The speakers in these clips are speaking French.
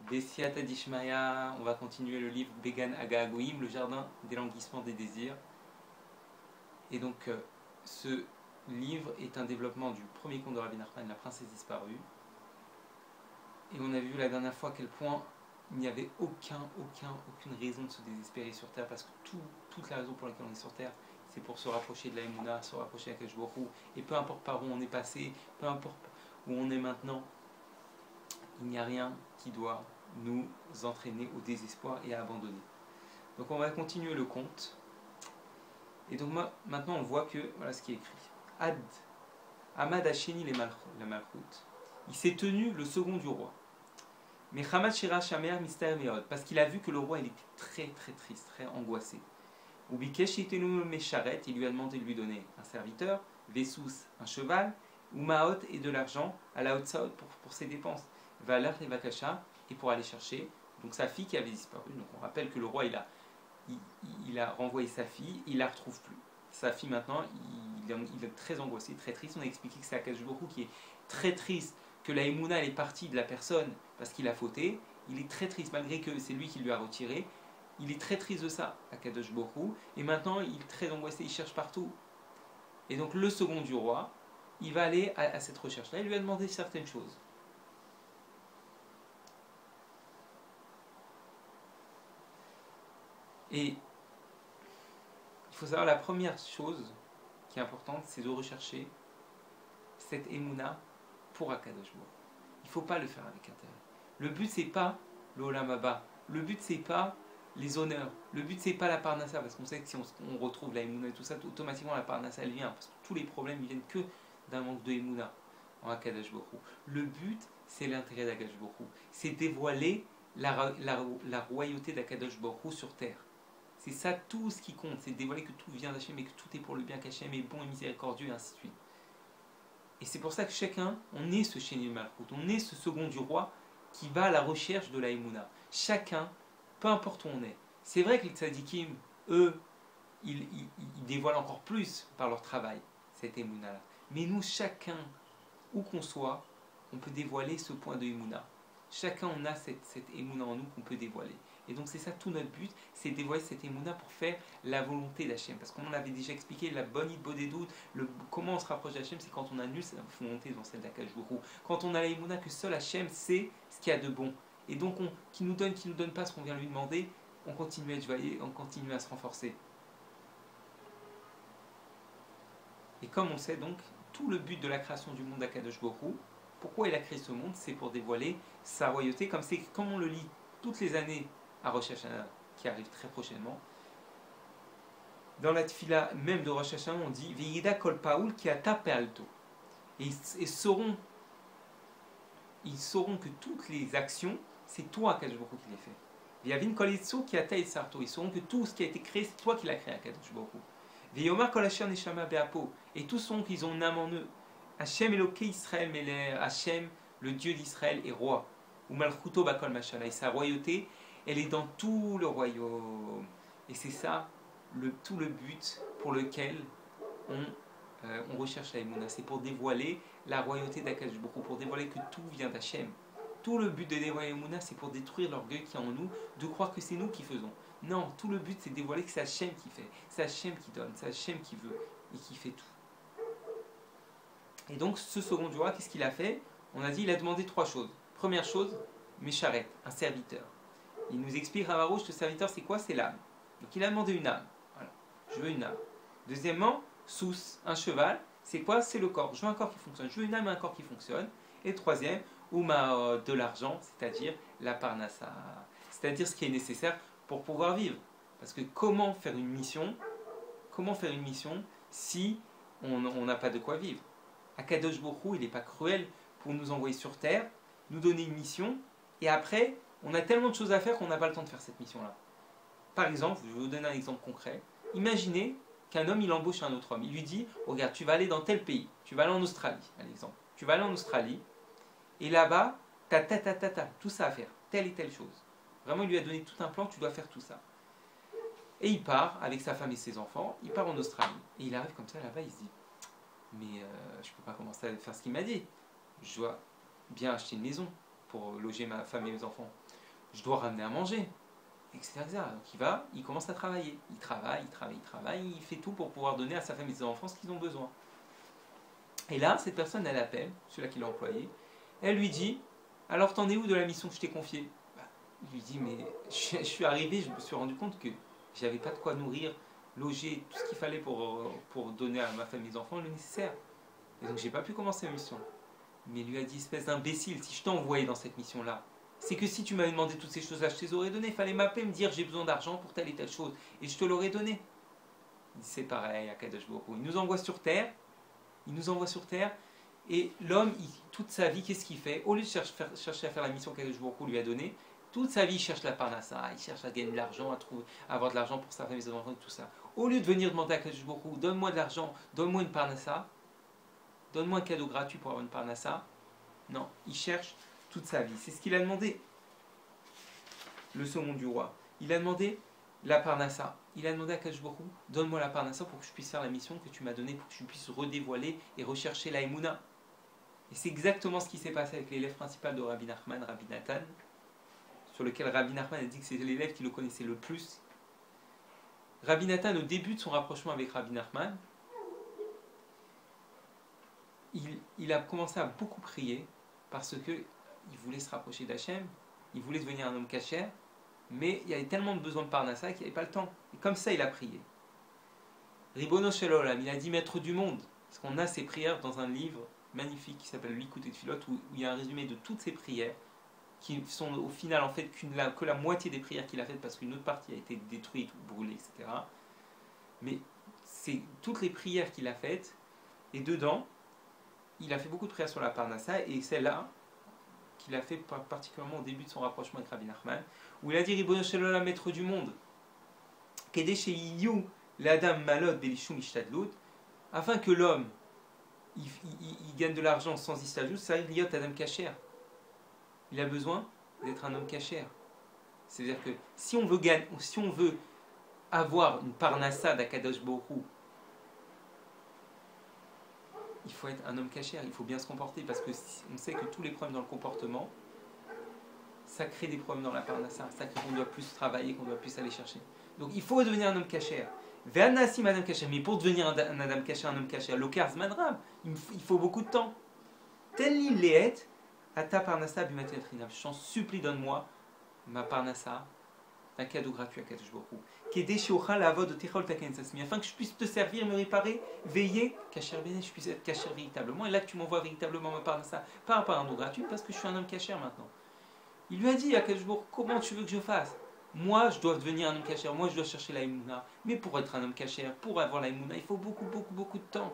Bessiata Dishmaya, on va continuer le livre Began Agagoïm, le jardin d'élanguissement des désirs. Et donc, ce livre est un développement du premier conte de Rabbi Nachman, La princesse disparue. Et on a vu la dernière fois à quel point il n'y avait aucune raison de se désespérer sur Terre, parce que toute la raison pour laquelle on est sur Terre, c'est pour se rapprocher de la Emouna, se rapprocher d'Akadosh Baruch Hu. Et peu importe par où on est passé, peu importe où on est maintenant, il n'y a rien qui doit nous entraîner au désespoir et à abandonner. Donc on va continuer le conte. Et donc maintenant on voit que, voilà ce qui est écrit. Ahmad Hasheni la Malchut. Il s'est tenu le second du roi. Mais Hamad Shira Shamer Mister Meod, parce qu'il a vu que le roi il était très triste, très angoissé. Ubikesh Itenu Mesharet, il lui a demandé de lui donner un serviteur, Vessus, un cheval, ou Maot et de l'argent à la Hotsaot pour ses dépenses. Valar et Vakasha, et pour aller chercher donc sa fille qui avait disparu. Donc on rappelle que le roi il a renvoyé sa fille, il la retrouve plus. Sa fille maintenant, il est très angoissé, très triste. On a expliqué que c'est Akadosh Baruch Hu qui est très triste, que la Emouna elle est partie de la personne parce qu'il a fauté. Il est très triste malgré que c'est lui qui lui a retiré. Il est très triste de ça, Akadosh Baruch Hu. Et maintenant il est très angoissé, il cherche partout. Et donc le second du roi, il va aller à cette recherche-là. Il lui a demandé certaines choses. Et il faut savoir, la première chose qui est importante, c'est de rechercher cette émouna pour Akadosh Baruch Hu. Il ne faut pas le faire avec intérêt. Le but, c'est pas l'Olam Haba. Le but, c'est pas les honneurs. Le but, c'est pas la parnassa, parce qu'on sait que si on retrouve la émouna et tout ça, automatiquement la parnassa, elle vient. Parce que tous les problèmes, ils viennent que d'un manque de émouna en Akadosh Baruch Hu. Le but, c'est l'intérêt d'Akadosh Baruch Hu. C'est dévoiler la royauté d'Akadosh Baruch Hu sur terre. C'est ça tout ce qui compte, c'est de dévoiler que tout vient d'Hachem et que tout est pour le bien, qu'Hachem est bon et miséricordieux et ainsi de suite. Et c'est pour ça que chacun, on est ce Sheni Malchut, on est ce second du roi qui va à la recherche de la Emouna. Chacun, peu importe où on est. C'est vrai que les tzadikim, eux, ils dévoilent encore plus par leur travail cette Emouna-là. Mais nous, chacun, où qu'on soit, on peut dévoiler ce point de Emouna. Chacun, on a cette Emouna en nous qu'on peut dévoiler. Et donc c'est ça tout notre but, c'est dévoiler cette émouna pour faire la volonté d'Hachem. Parce qu'on l'avait déjà expliqué, la bonne idée des doutes, comment on se rapproche d'Hachem, c'est quand on annule sa volonté dans celle d'Akadosh Baruch Hu. Quand on a la émouna que seul Hachem sait ce qu'il y a de bon. Et donc qui nous donne pas ce qu'on vient lui demander, on continue à être joyeux, on continue à se renforcer. Et comme on sait donc, tout le but de la création du monde d'Akadosh Baruch Hu, pourquoi il a créé ce monde, c'est pour dévoiler sa royauté, comme on le lit toutes les années à Rosh Hashanah, qui arrive très prochainement. Dans la tfila même de Rosh Hashanah, on dit Ve'yida kol paoul ki ata pe'alto. Et ils sauront que toutes les actions, c'est toi, Akadosh Baruch Hu, qui les fait. Ve'yavin kol yitzu ki ata yitzarto. Ils sauront que tout ce qui a été créé, c'est toi qui l'as créé, Akadosh Baruch Hu. Ve'yomar kol asher neshama be'apo. Et tous sauront qu'ils ont une âme en eux. Hachem Eloké Israël Meler. Hachem, le Dieu d'Israël, est roi. Ou malchuto bakol mashala. Et sa royauté, elle est dans tout le royaume. Et c'est ça tout le but pour lequel on recherche la Emouna. C'est pour dévoiler la royauté d'Akadosh Baruch Hu, pour dévoiler que tout vient d'Hachem. Tout le but de dévoiler l'Emouna, c'est pour détruire l'orgueil qu'il y a en nous, de croire que c'est nous qui faisons. Non, tout le but, c'est de dévoiler que c'est Hachem qui fait, c'est Hachem qui donne, c'est Hachem qui veut et qui fait tout. Et donc, ce second du roi, qu'est-ce qu'il a fait? On a dit, il a demandé 3 choses. Première chose, Mesharet, un serviteur. Il nous explique, Ravarouche, le serviteur, c'est quoi? C'est l'âme. Donc il a demandé une âme. Voilà. Je veux une âme. Deuxièmement, Sous, un cheval. C'est quoi? C'est le corps. Je veux un corps qui fonctionne. Je veux une âme et un corps qui fonctionne. Et troisième, Ouma, de l'argent, c'est-à-dire la parnassa. C'est-à-dire ce qui est nécessaire pour pouvoir vivre. Parce que comment faire une mission si on n'a pas de quoi vivre? Akadosh Baruch Hu, il n'est pas cruel pour nous envoyer sur terre, nous donner une mission, et après, on a tellement de choses à faire qu'on n'a pas le temps de faire cette mission-là. Par exemple, je vais vous donner un exemple concret. Imaginez qu'un homme, il embauche un autre homme. Il lui dit, regarde, tu vas aller dans tel pays. Tu vas aller en Australie, par exemple. Tu vas aller en Australie, et là-bas, t'as tout ça à faire. Telle et telle chose. Vraiment, il lui a donné tout un plan, tu dois faire tout ça. Et il part, avec sa femme et ses enfants, il part en Australie. Et il arrive comme ça, là-bas, il se dit, mais je ne peux pas commencer à faire ce qu'il m'a dit. Je dois bien acheter une maison pour loger ma femme et mes enfants. je dois ramener à manger, etc. Donc il commence à travailler. Il travaille, il fait tout pour pouvoir donner à sa femme et ses enfants ce qu'ils ont besoin. Et là, cette personne, elle appelle, celui-là qui l'a employé, elle lui dit, alors t'en es où de la mission que je t'ai confiée? Il lui dit, mais je suis arrivé, je me suis rendu compte que j'avais pas de quoi nourrir, loger, tout ce qu'il fallait pour donner à ma femme et mes enfants le nécessaire. Et donc j'ai pas pu commencer la mission. Mais il lui a dit, espèce d'imbécile, si je t'ai envoyé dans cette mission-là, c'est que si tu m'avais demandé toutes ces choses-là, je te les aurais données. Il fallait m'appeler, me dire j'ai besoin d'argent pour telle et telle chose. Et je te l'aurais donné. Il dit, c'est pareil, Akadosh Baruch Hu. Il nous envoie sur terre. Et l'homme, toute sa vie, qu'est-ce qu'il fait? Au lieu de chercher à faire la mission qu'Akadosh Baruch Hu lui a donnée, toute sa vie, il cherche la parnassa, il cherche à gagner de l'argent, à avoir de l'argent pour sa famille, ses enfants et tout ça. Au lieu de venir demander à Akadosh Baruch Hu, donne-moi de l'argent, donne-moi une parnassa, donne-moi un cadeau gratuit pour avoir une parnassa, non, il cherche toute sa vie. C'est ce qu'il a demandé, le second du roi. Il a demandé la parnassa. Il a demandé à Akadosh Baruch Hu, donne-moi la parnassa pour que je puisse faire la mission que tu m'as donnée, pour que je puisse redévoiler et rechercher la Emouna. Et c'est exactement ce qui s'est passé avec l'élève principal de Rabbi Nachman, Rabbi Nathan, sur lequel Rabbi Nachman a dit que c'est l'élève qui le connaissait le plus. Rabbi Nathan, au début de son rapprochement avec Rabbi Nachman, il a commencé à beaucoup prier parce qu'il voulait se rapprocher d'Hachem, il voulait devenir un homme cachère, mais il y avait tellement de besoin de Parnassa qu'il n'avait pas le temps. Et comme ça, il a prié. Ribono Shel Olam, il a dit maître du monde, parce qu'on a ses prières dans un livre magnifique qui s'appelle Likut et Tfilot, où il y a un résumé de toutes ses prières, qui sont au final en fait que la moitié des prières qu'il a faites, parce qu'une autre partie a été détruite ou brûlée, etc. Mais c'est toutes les prières qu'il a faites, et dedans, il a fait beaucoup de prières sur la Parnassa, et celle-là, qu'il a fait particulièrement au début de son rapprochement avec Rabbi Nachman, où il a dit Ribono Shel Olam, maître du monde, Kedé Sheyiyu l'Adam Malod Belishum Ishtadlut, afin que l'homme il gagne de l'argent sans istajut, ça arrive liot Adam Kacher. Il a besoin d'être un homme Kacher. C'est-à-dire que si on veut avoir une Parnassa d'Akadosh Baruch Hu, il faut être un homme Kacher, il faut bien se comporter, parce que on sait que tous les problèmes dans le comportement, ça crée des problèmes dans la Parnassa, ça crée qu'on doit plus travailler, qu'on doit plus aller chercher. Donc il faut devenir un homme Kacher. Ve'anasi madame Kacher, mais pour devenir un Adam Kacher, un homme Kacher, l'okar zmanram, il faut beaucoup de temps. Tel l'illet, ata Parnassa bimatel trinam. Je t'en supplie, donne-moi ma Parnassa, un cadeau gratuit à Kadosh Baruch Hu. Kedé sheochal lavod techol taken sasmi, afin que je puisse te servir, me réparer, veiller, Kacher bien, je puisse être Kacher véritablement. Et là que tu m'envoies véritablement ma Parnassa, pas un cadeau gratuit, parce que je suis un homme Kacher maintenant. Il lui a dit à Kadosh Baruch Hu, comment tu veux que je fasse? Moi, je dois devenir un homme cachère, moi, je dois chercher la Emouna. Mais pour être un homme cachère, pour avoir la Emouna, il faut beaucoup, beaucoup, beaucoup de temps.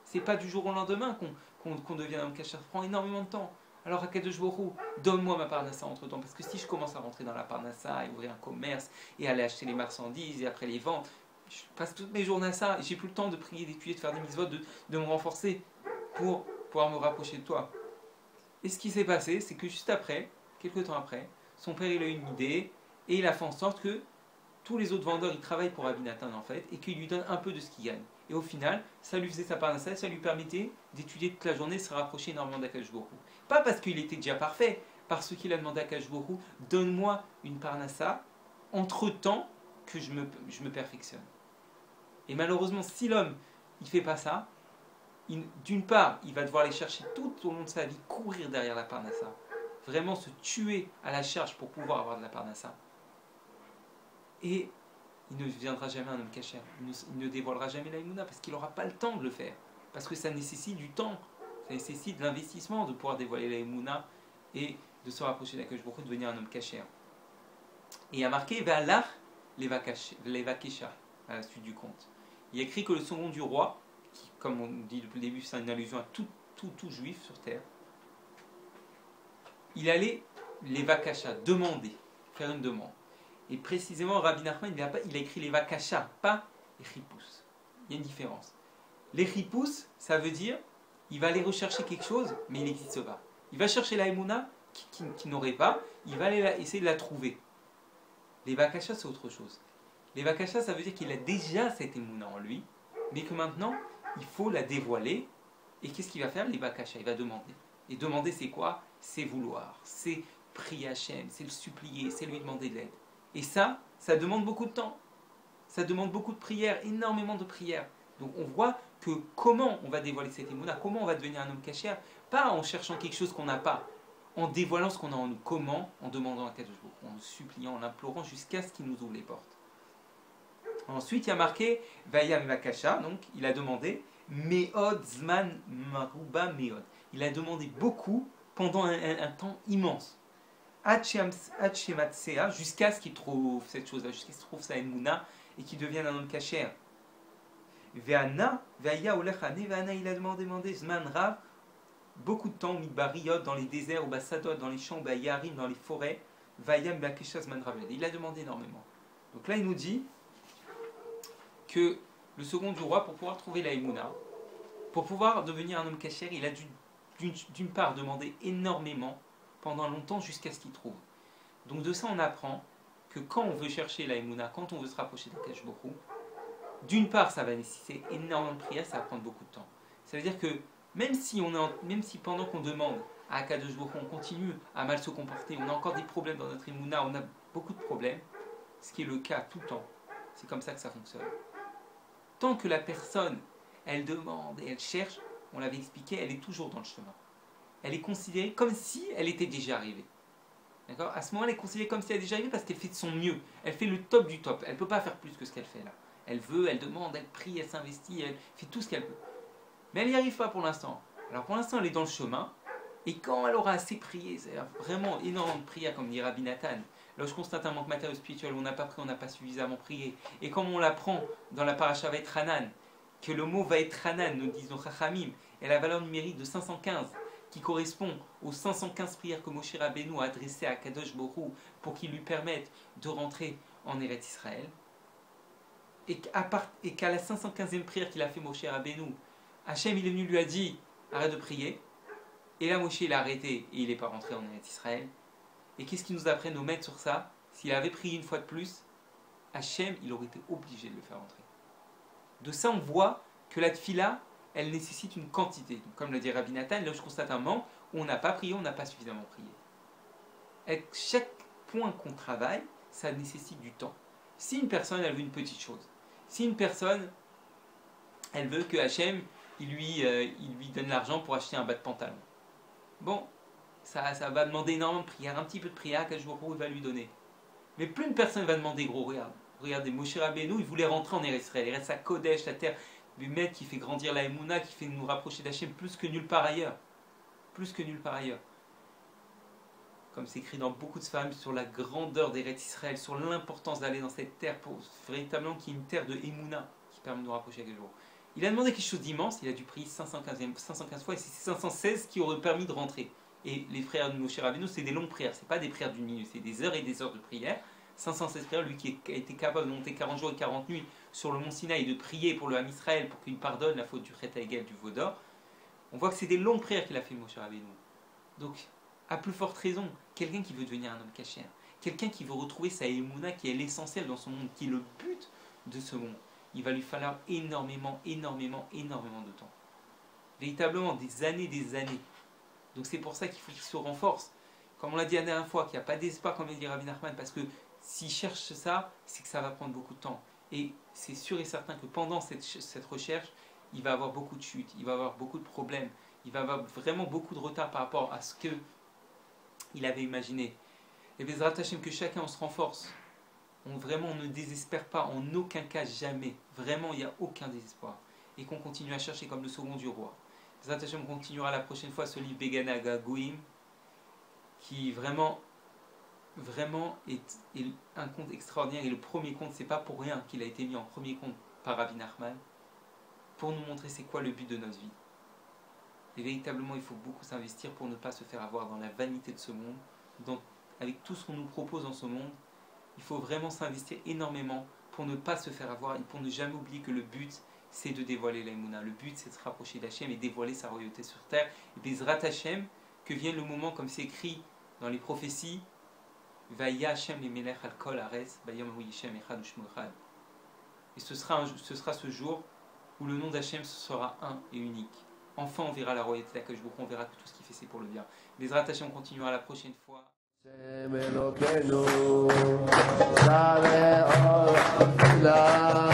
C'est pas du jour au lendemain qu'on devient un homme cachère, ça prend énormément de temps. Alors, à Kadosh Baruch Hu, donne-moi ma Parnassa entre temps, parce que si je commence à rentrer dans la Parnassa et ouvrir un commerce et aller acheter les marchandises et après les vendre, je passe toutes mes journées à ça et j'ai plus le temps de prier, d'étudier, de faire des mitzvot, de me renforcer pour pouvoir me rapprocher de toi. Et ce qui s'est passé, c'est que juste après, quelques temps après, son père il a eu une idée. Et il a fait en sorte que tous les autres vendeurs, ils travaillent pour Rabbi Nathan en fait, et qu'il lui donne un peu de ce qu'il gagne. Et au final, ça lui faisait sa parnassa, ça lui permettait d'étudier toute la journée, de se rapprocher énormément d'Akadosh Baruch Hu. Pas parce qu'il était déjà parfait, parce qu'il a demandé à Akadosh Baruch Hu, donne-moi une parnassa, entre-temps que je me perfectionne. Et malheureusement, si l'homme, il fait pas ça, d'une part, il va devoir aller chercher tout au long de sa vie, courir derrière la parnassa, vraiment se tuer à la charge pour pouvoir avoir de la parnassa. Et il ne deviendra jamais un homme cachère. Il ne dévoilera jamais la Emouna parce qu'il n'aura pas le temps de le faire. Parce que ça nécessite du temps, ça nécessite de l'investissement de pouvoir dévoiler la Emouna et de se rapprocher d'Akadosh Baruch Hu, de devenir un homme cachère. Et il y a marqué Ve'alach levakesha à la suite du conte. Il y a écrit que le second du roi, qui, comme on dit depuis le début, c'est une allusion à tout juif sur terre, il allait levakasha, demander, faire une demande. Et précisément, Rabbi Nachman, il a écrit les vakasha, pas les chipous. Il y a une différence. Les chipous, ça veut dire, il va aller rechercher quelque chose, mais il n'existe pas. Il va chercher la Emouna qui n'aurait pas, il va aller essayer de la trouver. Les vakasha, c'est autre chose. Les vakasha, ça veut dire qu'il a déjà cette Emouna en lui, mais que maintenant, il faut la dévoiler. Et qu'est-ce qu'il va faire? Les vakasha, il va demander. Et demander, c'est quoi? C'est vouloir. C'est prier Hachem, c'est le supplier, c'est lui demander de l'aide. Et ça demande beaucoup de temps. Ça demande beaucoup de prières, énormément de prières. Donc on voit que comment on va dévoiler cette émouna, comment on va devenir un homme cachère, pas en cherchant quelque chose qu'on n'a pas, en dévoilant ce qu'on a en nous. Comment? En demandant à Kadosh Baruch Hu, en le suppliant, en l'implorant jusqu'à ce qu'il nous ouvre les portes. Ensuite, il y a marqué Vayam Vakasha, donc il a demandé Meod Zman Maruba Meod. Il a demandé beaucoup pendant un temps immense. Hachematsea, jusqu'à ce qu'il trouve cette chose-là, jusqu'à ce qu'il trouve sa émouna et qu'il devienne un homme cachère. Ve'ana, ve'aya olechane, ve'ana, il a demandé Zman Rav, beaucoup de temps, midbariot, dans les déserts, au Bassadot, dans les champs, au Bayarim, dans les forêts, Vayam Vakesha Zman Rav. Il a demandé énormément. Donc là, il nous dit que le second du roi, pour pouvoir trouver la émouna, pour pouvoir devenir un homme cachère, il a dû d'une part demander énormément pendant longtemps jusqu'à ce qu'il trouve. Donc de ça on apprend que quand on veut chercher la émouna, quand on veut se rapprocher d'Akadosh Baruch Hu, d'une part ça va nécessiter énormément de prières, ça va prendre beaucoup de temps. Ça veut dire que même si pendant qu'on demande à Akadosh Baruch Hu, on continue à mal se comporter, on a encore des problèmes dans notre émouna, on a beaucoup de problèmes, ce qui est le cas tout le temps, c'est comme ça que ça fonctionne. Tant que la personne, elle demande et elle cherche, on l'avait expliqué, elle est toujours dans le chemin. Elle est considérée comme si elle était déjà arrivée. D'accord? À ce moment, elle est considérée comme si elle est déjà arrivée parce qu'elle fait de son mieux. Elle fait le top du top. Elle ne peut pas faire plus que ce qu'elle fait là. Elle veut, elle demande, elle prie, elle s'investit, elle fait tout ce qu'elle peut. Mais elle n'y arrive pas pour l'instant. Alors pour l'instant, elle est dans le chemin. Et quand elle aura assez prié, c'est-à-dire vraiment énormément de prières, comme dit Rabbi Nathan, lorsque je constate un manque matériel spirituel, on n'a pas prié, on n'a pas suffisamment prié. Et comme on l'apprend dans la paracha Vaïtranan, que le mot Vaïtranan, nous disons Chachamim, est la valeur numérique de 515, qui correspond aux 515 prières que Moshe Rabbeinu a adressées à Kadosh Baruch Hu pour qu'il lui permette de rentrer en Eretz Israël. Et qu'à la 515e prière qu'il a fait Moshe Rabbeinu, Hachem il est venu lui a dit arrête de prier. Et là Moshe il a arrêté et il n'est pas rentré en Eretz Israël. Et qu'est-ce qui nous apprennent nos maîtres sur ça? S'il avait prié une fois de plus, Hachem il aurait été obligé de le faire rentrer. De ça on voit que la tfila elle nécessite une quantité. Donc, comme le dit Rabbi Nathan, là où je constate un manque, où on n'a pas prié, on n'a pas suffisamment prié. Avec chaque point qu'on travaille, ça nécessite du temps. Si une personne, elle veut une petite chose, si une personne, elle veut que Hachem, il lui donne l'argent pour acheter un bas de pantalon, bon, ça va demander énormément de prière, un petit peu de prière qu'un jour il va lui donner. Mais plus une personne va demander, gros, regardez, Moshe Rabbeinu, il voulait rentrer en Eretz Israël, il reste à Kodesh, la terre, le maître qui fait grandir la Emouna, qui fait nous rapprocher d'Hachem plus que nulle part ailleurs. Plus que nulle part ailleurs. Comme c'est écrit dans beaucoup de femmes sur la grandeur d'Eretz Israël, sur l'importance d'aller dans cette terre pour véritablement qu'il y ait une terre de Emouna qui permet de nous rapprocher avec le jour. Il a demandé quelque chose d'immense, il a dû prier 515 fois et c'est 516 qui auraient permis de rentrer. Et les frères de Moshe Rabbeinu, c'est des longues prières, c'est pas des prières d'une minute, c'est des heures et des heures de prière. 516 prières, lui qui a été capable de monter 40 jours et 40 nuits sur le mont Sinaï et de prier pour le Ham Israël pour qu'il pardonne la faute du Chet Haegel, du Vaudor, on voit que c'est des longues prières qu'il a fait Moshe Rabbeinu. Donc, à plus forte raison, quelqu'un qui veut devenir un homme caché, quelqu'un qui veut retrouver sa émouna qui est l'essentiel dans son monde, qui est le but de ce monde, il va lui falloir énormément de temps. Véritablement, des années. Donc c'est pour ça qu'il faut qu'il se renforce. Comme on l'a dit la dernière fois, qu'il n'y a pas d'espoir, comme l'a dit Rabbi Nachman, parce que s'il cherche ça, c'est que ça va prendre beaucoup de temps. Et c'est sûr et certain que pendant cette recherche, il va avoir beaucoup de chutes, il va avoir beaucoup de problèmes, il va avoir vraiment beaucoup de retard par rapport à ce qu'il avait imaginé. Et Bezrat Hashem, que chacun on se renforce. On ne désespère pas, en aucun cas, jamais. Vraiment, il n'y a aucun désespoir. Et qu'on continue à chercher comme le second du roi. Bezrat Hashem continuera la prochaine fois ce livre Began Agagouim, qui vraiment est un conte extraordinaire. Et le premier conte, c'est pas pour rien qu'il a été mis en premier conte par Rabbi Nachman, pour nous montrer c'est quoi le but de notre vie. Et véritablement, il faut beaucoup s'investir pour ne pas se faire avoir dans la vanité de ce monde, avec tout ce qu'on nous propose dans ce monde. Il faut vraiment s'investir énormément pour ne pas se faire avoir et pour ne jamais oublier que le but, c'est de dévoiler l'Aïmouna. Le but, c'est de se rapprocher d'Hachem et dévoiler sa royauté sur terre. Et Bezrat Hachem, que vienne le moment, comme c'est écrit dans les prophéties, Vaya Hachem le Melech al Kol Aretz, Vayom Yishem Echad Ushmo Echad. Et ce sera ce jour où le nom d'Hachem sera un et unique. Enfin, on verra la royauté d'Akadosh Baruch Hu, on verra que tout ce qu'il fait, c'est pour le bien. Bezrat Hachem, on continuera la prochaine fois. Hashem Elokeinu, Zareh Olam